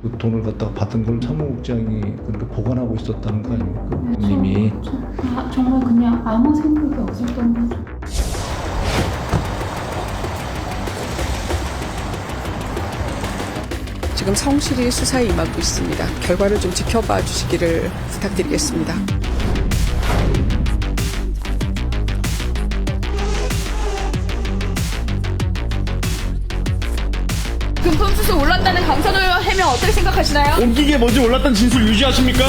그 돈을 갖다가 받은 걸 사무국장이 그렇게 보관하고 있었다는 거 아닙니까? 이미 정말 그냥 아무 생각이 없었던 거죠. 지금 성실히 수사에 임하고 있습니다. 결과를 좀 지켜봐 주시기를 부탁드리겠습니다. 금품수수 올랐다는 강선호 해명 어떻게 생각하시나요? 옮기기에 먼저 올랐던 진술 유지하십니까?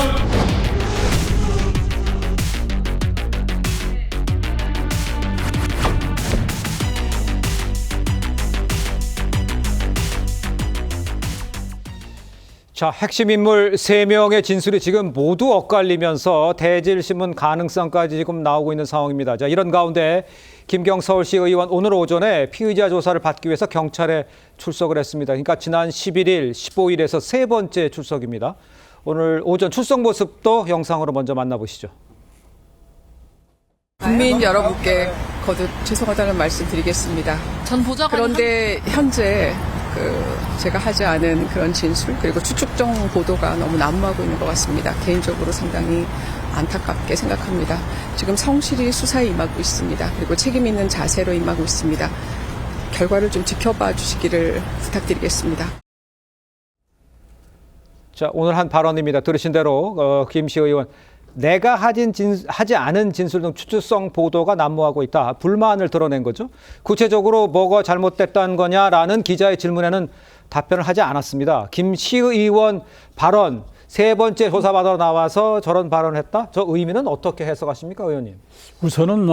자, 핵심 인물 3명의 진술이 지금 모두 엇갈리면서 대질신문 가능성까지 지금 나오고 있는 상황입니다. 자, 이런 가운데 김경 서울시 의원 오늘 오전에 피의자 조사를 받기 위해서 경찰에 출석을 했습니다. 그러니까 지난 11일, 15일에서 세 번째 출석입니다. 오늘 오전 출석 모습도 영상으로 먼저 만나보시죠. 국민 여러분께 거듭 죄송하다는 말씀 드리겠습니다. 그런데 현재 제가 하지 않은 그런 진술 그리고 추측정 보도가 너무 난무하고 있는 것 같습니다. 개인적으로 상당히 안타깝게 생각합니다. 지금 성실히 수사에 임하고 있습니다. 그리고 책임 있는 자세로 임하고 있습니다. 결과를 좀 지켜봐 주시기를 부탁드리겠습니다. 자, 오늘 한 발언입니다. 들으신 대로 김씨 의원. 내가 하지 않은 진술 등 추측성 보도가 난무하고 있다. 불만을 드러낸 거죠. 구체적으로 뭐가 잘못됐다는 거냐라는 기자의 질문에는 답변을 하지 않았습니다. 김씨 의원 발언, 세 번째 조사받으러 나와서 저런 발언을 했다? 저 의미는 어떻게 해석하십니까, 의원님? 우선은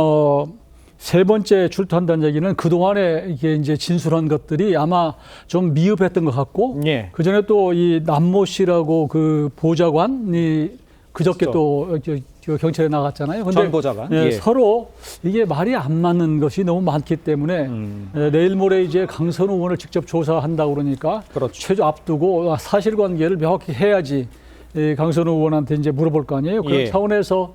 세 번째 출두한다는 얘기는 그동안에 이게 이제 진술한 것들이 아마 좀 미흡했던 것 같고, 예. 그 전에 또 이 남모 씨라고 그 보좌관이 그저께 또 경찰에 나갔잖아요. 근데 전 보좌관. 예, 예. 서로 이게 말이 안 맞는 것이 너무 많기 때문에 내일 모레 이제 강선우 의원을 직접 조사한다고 그러니까 그렇죠. 최저 앞두고 사실관계를 명확히 해야지 강선우 의원한테 이제 물어볼 거 아니에요. 그런 예. 차원에서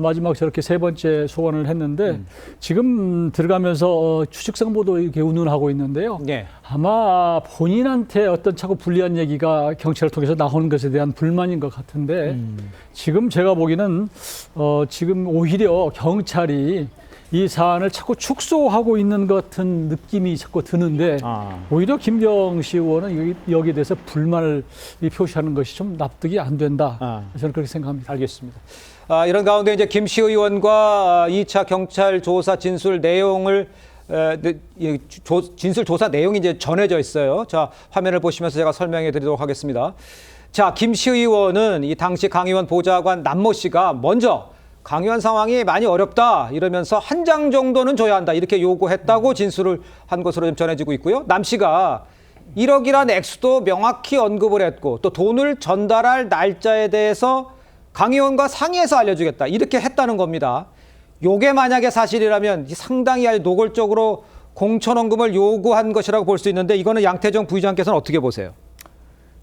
마지막 저렇게 세 번째 소환을 했는데 지금 들어가면서 추측성 보도 이렇게 운운하고 있는데요. 예. 아마 본인한테 어떤 자꾸 불리한 얘기가 경찰을 통해서 나오는 것에 대한 불만인 것 같은데 지금 제가 보기에는 지금 오히려 경찰이 이 사안을 자꾸 축소하고 있는 것 같은 느낌이 자꾸 드는데 오히려 김경시 의원은 여기에 대해서 불만을 표시하는 것이 좀 납득이 안 된다. 저는 그렇게 생각합니다. 알겠습니다. 이런 가운데 이제 김씨 의원과 2차 경찰 조사 진술 내용을 진술 조사 내용이 이제 전해져 있어요. 자, 화면을 보시면서 제가 설명해 드리도록 하겠습니다. 자, 김씨 의원은 이 당시 강 의원 보좌관 남모 씨가 먼저 강 의원 상황이 많이 어렵다 이러면서 한 장 정도는 줘야 한다 이렇게 요구했다고 진술을 한 것으로 좀 전해지고 있고요. 남 씨가 1억이라는 액수도 명확히 언급을 했고 또 돈을 전달할 날짜에 대해서 강 의원과 상의해서 알려주겠다 이렇게 했다는 겁니다. 요게 만약에 사실이라면 상당히 아주 노골적으로 공천원금을 요구한 것이라고 볼 수 있는데 이거는 양태정 부의장께서는 어떻게 보세요?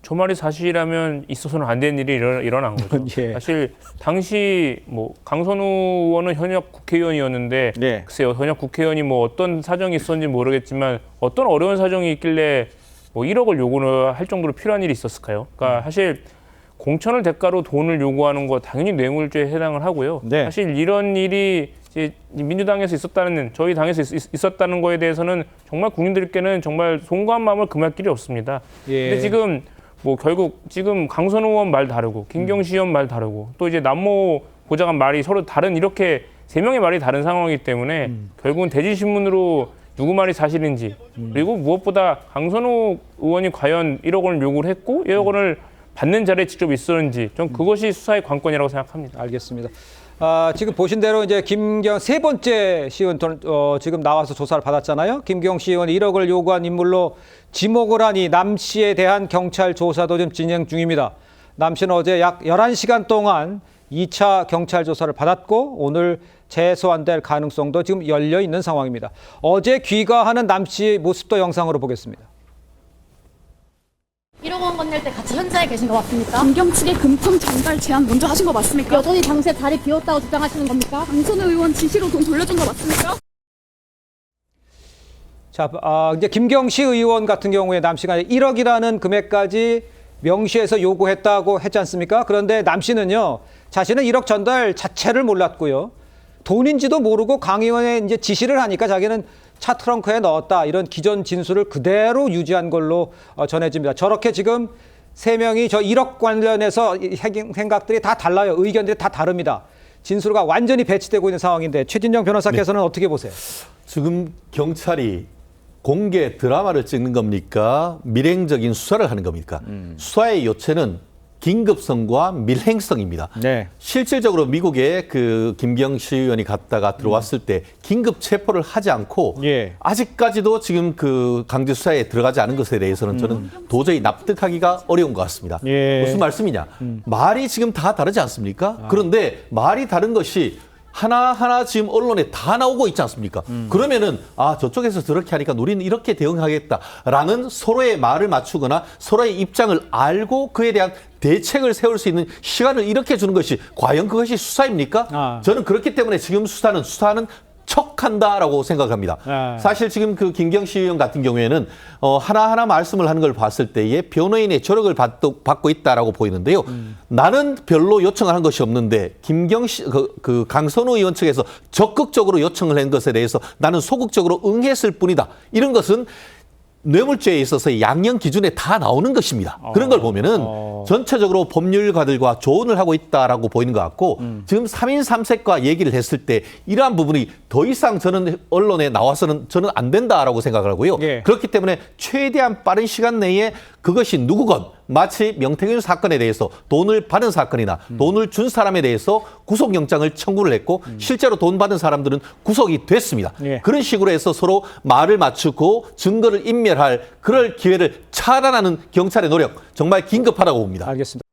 저 말이 사실이라면 있어서는 안 되는 일이 일어난 거죠. 예. 사실 당시 뭐 강선우 의원은 현역 국회의원이었는데 예. 글쎄요, 현역 국회의원이 뭐 어떤 사정이 있었는지 모르겠지만 어떤 어려운 사정이 있길래 뭐 1억을 요구를 할 정도로 필요한 일이 있었을까요? 그러니까 사실 공천을 대가로 돈을 요구하는 거 당연히 뇌물죄에 해당을 하고요. 네. 사실 이런 일이 이제 민주당에서 있었다는, 저희 당에서 있었다는 거에 대해서는 정말 국민들께는 정말 송구한 마음을 금할 길이 없습니다. 예. 근데 지금 뭐 결국 지금 강선우 의원 말 다르고 김경시 의원 말 다르고 또 이제 남모 보좌관 말이 서로 다른 이렇게 세 명의 말이 다른 상황이기 때문에 결국은 대질신문으로 누구 말이 사실인지 그리고 무엇보다 강선우 의원이 과연 1억 원을 요구를 했고 1억 원을 받는 자리에 직접 있었는지 전 그것이 수사의 관건이라고 생각합니다. 알겠습니다. 지금 보신 대로 이제 김경 세 번째 시의원 지금 나와서 조사를 받았잖아요. 김경시 의원이 1억을 요구한 인물로 지목을 하니 남 씨에 대한 경찰 조사도 좀 진행 중입니다. 남 씨는 어제 약 11시간 동안 2차 경찰 조사를 받았고 오늘 재소환될 가능성도 지금 열려 있는 상황입니다. 어제 귀가하는 남 씨의 모습도 영상으로 보겠습니다. 1억 원 건넬 때 같이 현장에 계신 거 맞습니까? 김경 측의 금품 전달 제안 먼저 하신 거 맞습니까? 여전히 당시에 자리 비웠다고 주장하시는 겁니까? 강선우 의원 지시로 돈 돌려준 거 맞습니까? 자, 이제 김경시 의원 같은 경우에 남 씨가 1억이라는 금액까지 명시해서 요구했다고 했지 않습니까? 그런데 남 씨는요, 자신은 1억 전달 자체를 몰랐고요. 돈인지도 모르고 강 의원의 이제 지시를 하니까 자기는 차 트렁크에 넣었다. 이런 기존 진술을 그대로 유지한 걸로 전해집니다. 저렇게 지금 3명이 저 1억 관련해서 생각들이 다 달라요. 의견들이 다 다릅니다. 진술과 완전히 배치되고 있는 상황인데 최진영 변호사께서는 어떻게 보세요? 지금 경찰이 공개 드라마를 찍는 겁니까? 밀행적인 수사를 하는 겁니까? 수사의 요체는 긴급성과 밀행성입니다. 네. 실질적으로 미국에 그 김경시 의원이 갔다가 들어왔을 때 긴급 체포를 하지 않고 예. 아직까지도 지금 그 강제 수사에 들어가지 않은 것에 대해서는 저는 도저히 납득하기가 어려운 것 같습니다. 예. 무슨 말씀이냐? 말이 지금 다 다르지 않습니까? 그런데 말이 다른 것이 하나하나 지금 언론에 다 나오고 있지 않습니까? 그러면은 저쪽에서 저렇게 하니까 우리는 이렇게 대응하겠다라는 서로의 말을 맞추거나 서로의 입장을 알고 그에 대한 대책을 세울 수 있는 시간을 이렇게 주는 것이 과연 그것이 수사입니까? 저는 그렇기 때문에 지금 수사는 척한다라고 생각합니다. 사실 지금 그 김경시 의원 같은 경우에는 하나하나 말씀을 하는 걸 봤을 때에 변호인의 조력을 받고 있다라고 보이는데요. 나는 별로 요청을 한 것이 없는데 김경시 그 강선우 의원 측에서 적극적으로 요청을 한 것에 대해서 나는 소극적으로 응했을 뿐이다. 이런 것은 뇌물죄에 있어서 양형 기준에 다 나오는 것입니다. 그런 걸 보면은 전체적으로 법률가들과 조언을 하고 있다라고 보이는 것 같고 지금 3인 3색과 얘기를 했을 때 이러한 부분이 더 이상 저는 언론에 나와서는 저는 안 된다라고 생각을 하고요. 예. 그렇기 때문에 최대한 빠른 시간 내에 그것이 누구건 마치 명태균 사건에 대해서 돈을 받은 사건이나 돈을 준 사람에 대해서 구속영장을 청구를 했고 실제로 돈 받은 사람들은 구속이 됐습니다. 예. 그런 식으로 해서 서로 말을 맞추고 증거를 인멸할 그럴 기회를 차단하는 경찰의 노력 정말 긴급하다고 봅니다. 알겠습니다.